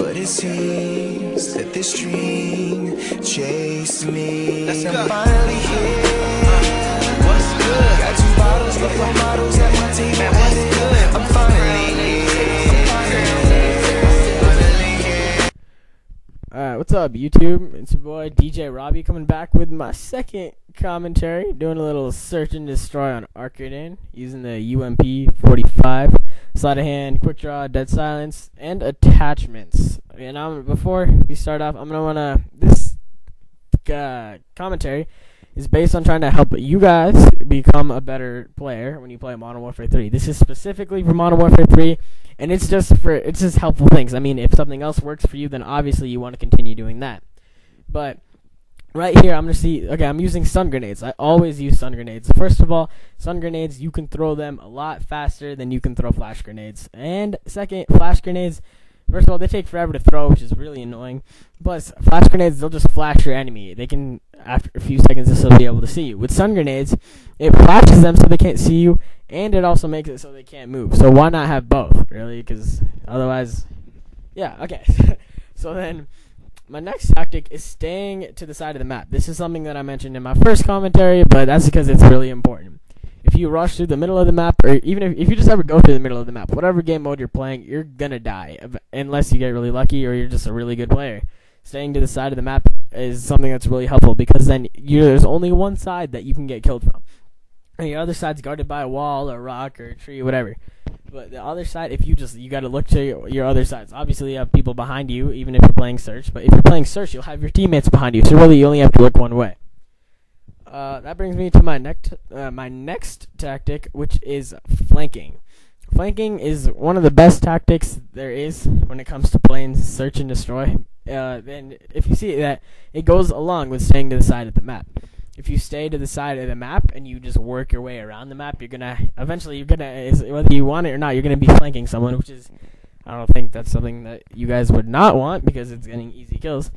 But it seems that this dream chased me. I'm finally here. What's good? Got 2 bottles, but 4 models at my table. Man, what's good? I'm finally here. Alright, what's up, YouTube? It's your boy DeeJaayRobbie coming back with my second commentary, doing a little search and destroy on Arkaden using the UMP45, sleight of hand, quick draw, dead silence, and attachments. And before we start off, this commentary is based on trying to help you guys become a better player when you play Modern Warfare 3. This is specifically for Modern Warfare 3, and it's just helpful things. I mean, if something else works for you, then obviously you want to continue doing that. But right here, I'm using stun grenades. I always use stun grenades. First of all, stun grenades, you can throw them a lot faster than you can throw flash grenades. And second, flash grenades, first of all, they take forever to throw, which is really annoying. Plus, flash grenades, they'll just flash your enemy. They can, after a few seconds, they'll be able to see you. With stun grenades, it flashes them so they can't see you, and it also makes it so they can't move. So why not have both, really? Because otherwise, yeah, okay. So then, my next tactic is staying to the side of the map. This is something that I mentioned in my first commentary, but that's because it's really important. If you rush through the middle of the map, or even if you just ever go through the middle of the map, whatever game mode you're playing, you're gonna die, unless you get really lucky or you're just a really good player. Staying to the side of the map is something that's really helpful, because then there's only one side that you can get killed from. And the other side's guarded by a wall or a rock or a tree or whatever. But the other side, you gotta look to your other sides. Obviously, you have people behind you, even if you're playing search. But if you're playing search, you'll have your teammates behind you. So really, you only have to look one way. That brings me to my next tactic, which is flanking. Flanking is one of the best tactics there is when it comes to playing search and destroy. And if you see that, it goes along with staying to the side of the map. If you stay to the side of the map and you just work your way around the map, eventually, whether you want it or not, you're gonna be flanking someone, which is, I don't think that's something that you guys would not want, because it's getting easy kills.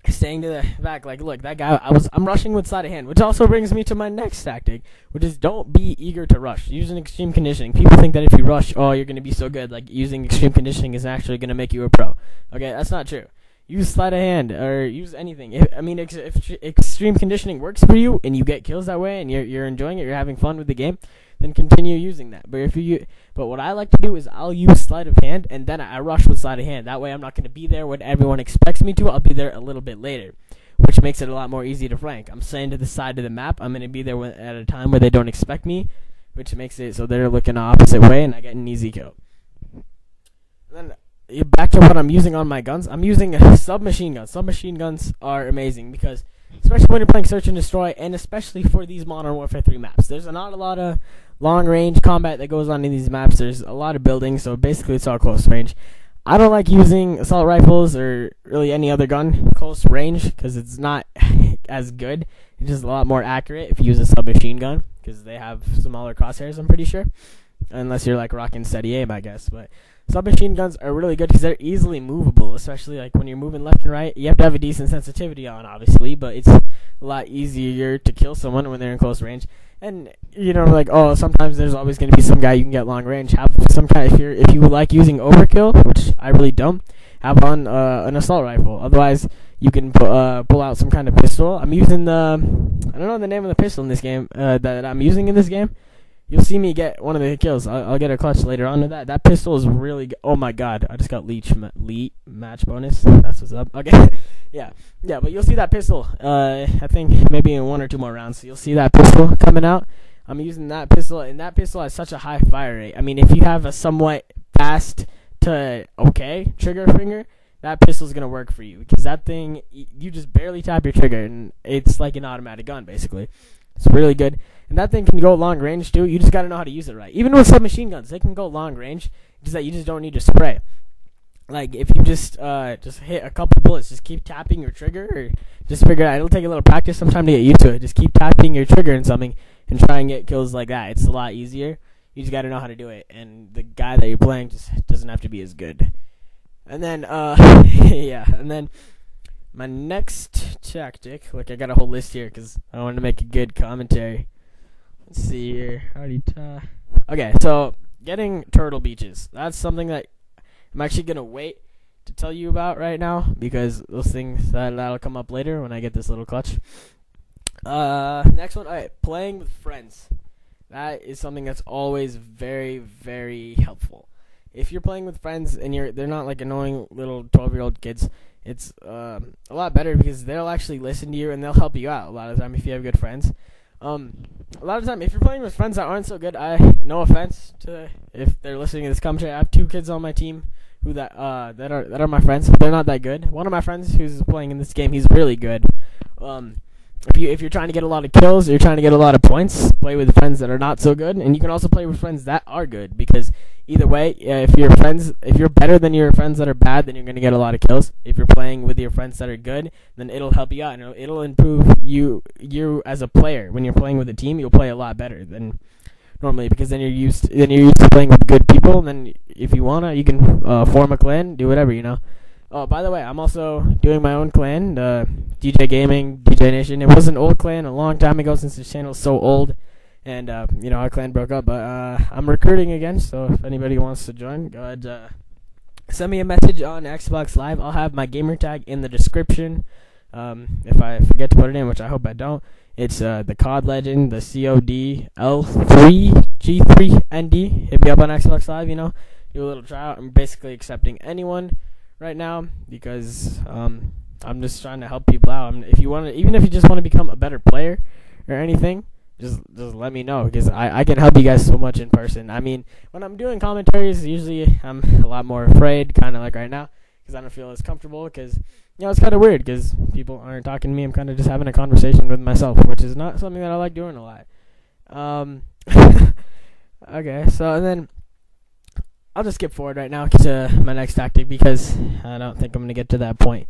Staying to the back, like, look, that guy, I'm rushing with sleight of hand, which also brings me to my next tactic, which is don't be eager to rush. Using extreme conditioning. People think that if you rush, oh, you're gonna be so good. Like, using extreme conditioning is actually gonna make you a pro. Okay, that's not true. Use sleight of hand, or use anything. If extreme conditioning works for you and you get kills that way and you're enjoying it, you're having fun with the game, then continue using that. But what I like to do is I'll use sleight of hand, and then I rush with sleight of hand. That way I'm not going to be there when everyone expects me to. I'll be there a little bit later, which makes it a lot more easy to flank. I'm staying to the side of the map. I'm going to be there at a time where they don't expect me, which makes it so they're looking the opposite way, and I get an easy kill. Then back to what I'm using on my guns. I'm using submachine guns. Submachine guns are amazing, because especially when you're playing search and destroy, and especially for these Modern Warfare 3 maps. There's not a lot of long-range combat that goes on in these maps. There's a lot of buildings, so basically it's all close range. I don't like using assault rifles or really any other gun close range, because it's not as good. It's just a lot more accurate if you use a submachine gun, because they have smaller crosshairs, I'm pretty sure. Unless you're like rocking steady aim, I guess. But submachine guns are really good because they're easily movable, especially like when you're moving left and right. You have to have a decent sensitivity on, obviously, but it's a lot easier to kill someone when they're in close range. And like, oh, sometimes there's always going to be some guy you can get long range. Have some kind if you like using overkill, which I really don't, have on an assault rifle. Otherwise, you can pull out some kind of pistol. I'm using I don't know the name of the pistol in this game that I'm using in this game. You'll see me get one of the kills. I'll get a clutch later on to that. That pistol is really good. Oh my god, I just got leech match bonus. That's what's up. Okay, yeah, but you'll see that pistol. I think maybe in 1 or 2 more rounds. So you'll see that pistol coming out. I'm using that pistol, and that pistol has such a high fire rate. I mean, if you have a somewhat fast to okay trigger finger, that pistol's gonna work for you, because that thing, you just barely tap your trigger, and it's like an automatic gun basically. It's really good. And that thing can go long range too. You just gotta know how to use it right. Even with submachine guns, they can go long range. Just that you just don't need to spray. Like, if you just hit a couple bullets, just keep tapping your trigger, or just figure it out. It'll take a little practice sometime to get used to it. Just keep tapping your trigger in something and try and get kills like that. It's a lot easier. You just gotta know how to do it. And the guy that you're playing just doesn't have to be as good. And then, yeah. And then my next tactic, like, I got a whole list here because I wanted to make a good commentary. Let's see here. Okay, so getting turtle beaches. That's something that I'm actually going to wait to tell you about right now, because those things that'll come up later when I get this little clutch. Next one, alright, playing with friends. That is something that's always very, very helpful. If you're playing with friends and they're not like annoying little 12-year-old kids, it's a lot better because they'll actually listen to you and they'll help you out a lot of the time if you have good friends. A lot of the time, if you're playing with friends that aren't so good, no offense to if they're listening to this commentary, I have 2 kids on my team who that are my friends. They're not that good. One of my friends who's playing in this game, he's really good. If you're trying to get a lot of kills, or you're trying to get a lot of points, play with friends that are not so good, and you can also play with friends that are good, because either way, if you're better than your friends that are bad, then you're gonna get a lot of kills. If you're playing with your friends that are good, then it'll help you out, and it'll improve you as a player. When you're playing with a team, you'll play a lot better than normally, because then you're used to playing with good people. And then if you wanna, you can form a clan, do whatever, you know. Oh, by the way, I'm also doing my own clan, DJ Gaming, DJ Nation. It was an old clan a long time ago, since this channel is so old, and our clan broke up. But I'm recruiting again, so if anybody wants to join, go ahead, send me a message on Xbox Live. I'll have my gamertag in the description. If I forget to put it in, which I hope I don't, it's the COD Legend, the COD L3G3ND. Hit me up on Xbox Live. Do a little tryout. I'm basically accepting anyone right now, because I'm just trying to help people out. Even if you just want to become a better player or anything, just let me know, because I can help you guys so much in person. When I'm doing commentaries, usually I'm a lot more afraid, kind of like right now, because I don't feel as comfortable, because it's kind of weird, because people aren't talking to me. I'm kind of just having a conversation with myself, which is not something that I like doing a lot. Okay, so and then I'll just skip forward right now to my next tactic, because I don't think I'm going to get to that point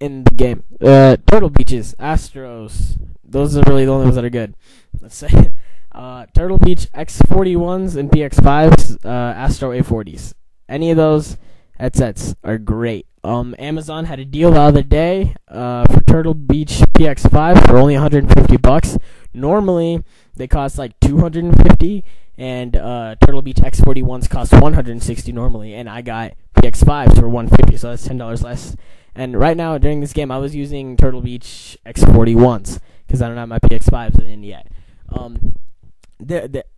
in the game. Turtle Beaches, Astros, those are really the only ones that are good. Let's say Turtle Beach X41s and PX5s, Astro A40s. Any of those headsets are great. Amazon had a deal the other day for Turtle Beach PX5 for only $150. Normally, they cost like $250. And Turtle Beach X41s cost $160 normally, and I got PX5s for $150, so that's $10 less. And right now, during this game, I was using Turtle Beach X41s, because I don't have my PX5s in yet.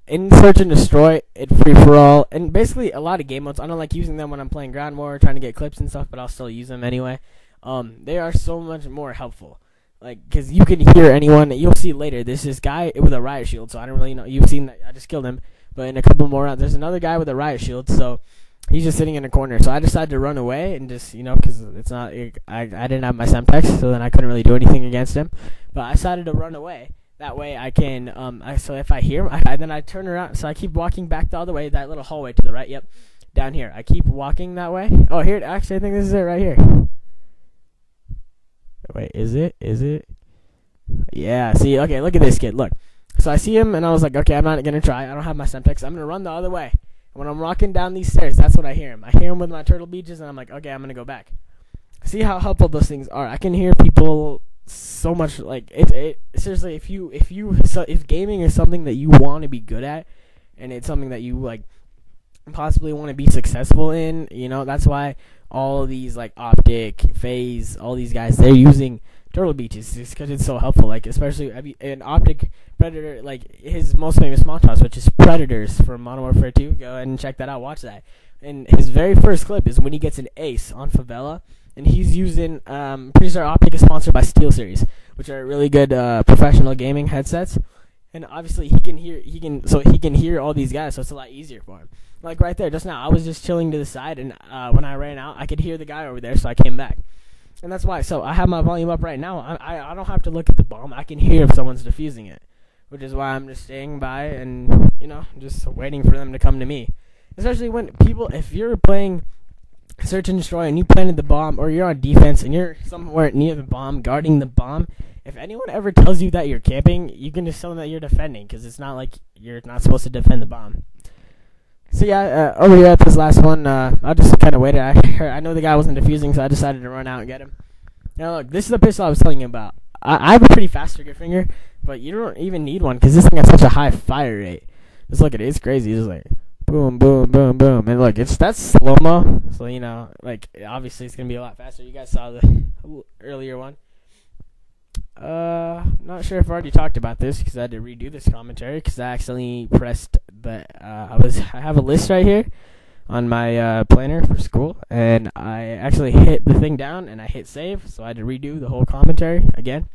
In Search and Destroy, it free-for-all, and basically a lot of game modes. I don't like using them when I'm playing Ground War, trying to get clips and stuff, but I'll still use them anyway. They are so much more helpful. Because you can hear anyone. You'll see later. There's this guy with a riot shield, so I don't really know. You've seen that. I just killed him. But in a couple more rounds, there's another guy with a riot shield, so he's just sitting in a corner. So I decided to run away and just, because it's not. I didn't have my Semtex, so then I couldn't really do anything against him. But I decided to run away. That way I can. So if I hear him, then I turn around. So I keep walking back the other way, that little hallway to the right. Yep, down here. I keep walking that way. Oh, here. Actually, I think this is it right here. Wait, is it? Yeah, see, okay, look at this kid, look. So I see him, and I was like, okay, I'm not going to try. I don't have my Semtex. I'm going to run the other way. And when I'm walking down these stairs, that's what I hear him. I hear him with my Turtle Beaches, and I'm like, okay, I'm going to go back. See how helpful those things are. I can hear people so much, like, seriously, if gaming is something that you want to be good at, and it's something that you, like, possibly want to be successful in, that's why all of these, like, Optic, FaZe, all these guys, they're using Turtle Beaches, just because it's so helpful. Like, especially an Optic Predator, like his most famous montage, which is Predators from Modern Warfare 2. Go ahead and check that out. Watch that. And his very first clip is when he gets an ace on Favela, and he's using. Pretty sure Optic is sponsored by SteelSeries, which are really good professional gaming headsets. And obviously he can hear all these guys, so it's a lot easier for him. Like right there, just now, I was just chilling to the side, and when I ran out, I could hear the guy over there, so I came back. And that's why. So I have my volume up right now. I don't have to look at the bomb. I can hear if someone's defusing it, which is why I'm just staying by and, just waiting for them to come to me. Especially when if you're playing Search and Destroy and you planted the bomb, or you're on defense and you're somewhere near the bomb, guarding the bomb, if anyone ever tells you that you're camping, you can just tell them that you're defending, because it's not like you're not supposed to defend the bomb. So yeah, over here at this last one, I just kind of waited. I know the guy wasn't defusing, so I decided to run out and get him. Now look, this is the pistol I was telling you about. I have a pretty fast trigger finger, but you don't even need one, because this thing has such a high fire rate. Just look at it, it's crazy. It's like Boom, boom, boom, boom. And look, that's slow-mo. So, you know, like, obviously it's going to be a lot faster. You guys saw the earlier one. Not sure if I already talked about this because I had to redo this commentary because I accidentally pressed I have a list right here on my planner for school, and I actually hit the thing down and I hit save, so I had to redo the whole commentary again.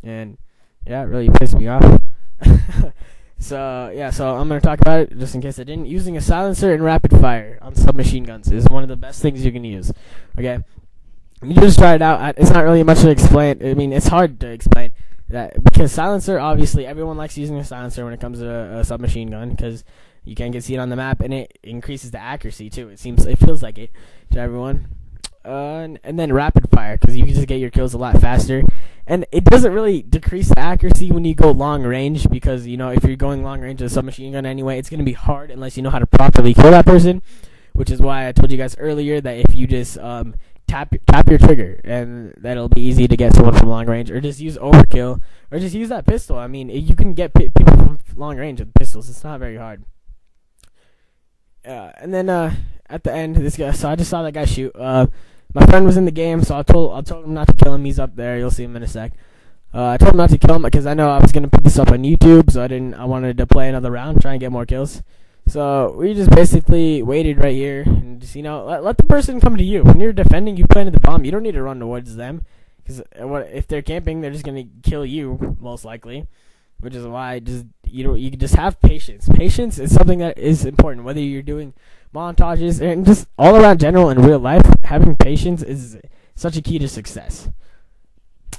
And yeah, it really pissed me off. So I'm going to talk about it just in case I didn't. Using a silencer and rapid fire on submachine guns is one of the best things you can use. Okay, you just try it out. It's not really much to explain. I mean, it's hard to explain that because silencer, obviously, everyone likes using a silencer when it comes to a submachine gun because you can't get seen on the map, and it increases the accuracy too. It feels like it to everyone. And then rapid fire because you can just get your kills a lot faster. And it doesn't really decrease the accuracy when you go long range because, you know, if you're going long range with a submachine gun anyway, it's going to be hard unless you know how to properly kill that person, which is why I told you guys earlier that if you just tap your trigger, and that'll be easy to get someone from long range, or just use overkill, or just use that pistol. I mean, you can get people from long range with pistols. It's not very hard. And then at the end, this guy, so I just saw that guy shoot. My friend was in the game, so I told him not to kill him. He's up there. You'll see him in a sec. I told him not to kill him because I know I was gonna put this up on YouTube, so I wanted to play another round, try and get more kills. So we just basically waited right here and just, you know, let the person come to you. When you're defending, you planted the bomb. You don't need to run towards them because if they're camping, they're just gonna kill you most likely. Which is why you just have patience. Patience is something that is important. Whether you're doing montages and just all around general in real life, having patience is such a key to success.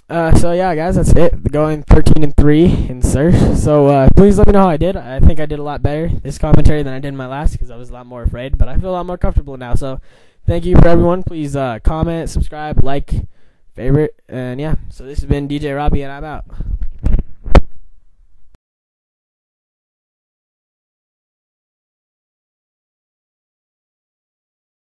So yeah, guys, that's it. Going 13-3 in search. So please let me know how I did. I think I did a lot better this commentary than I did in my last because I was a lot more afraid. But I feel a lot more comfortable now. So thank you for everyone. Please comment, subscribe, like, favorite, and yeah. So this has been DeeJaayRobbie, and I'm out.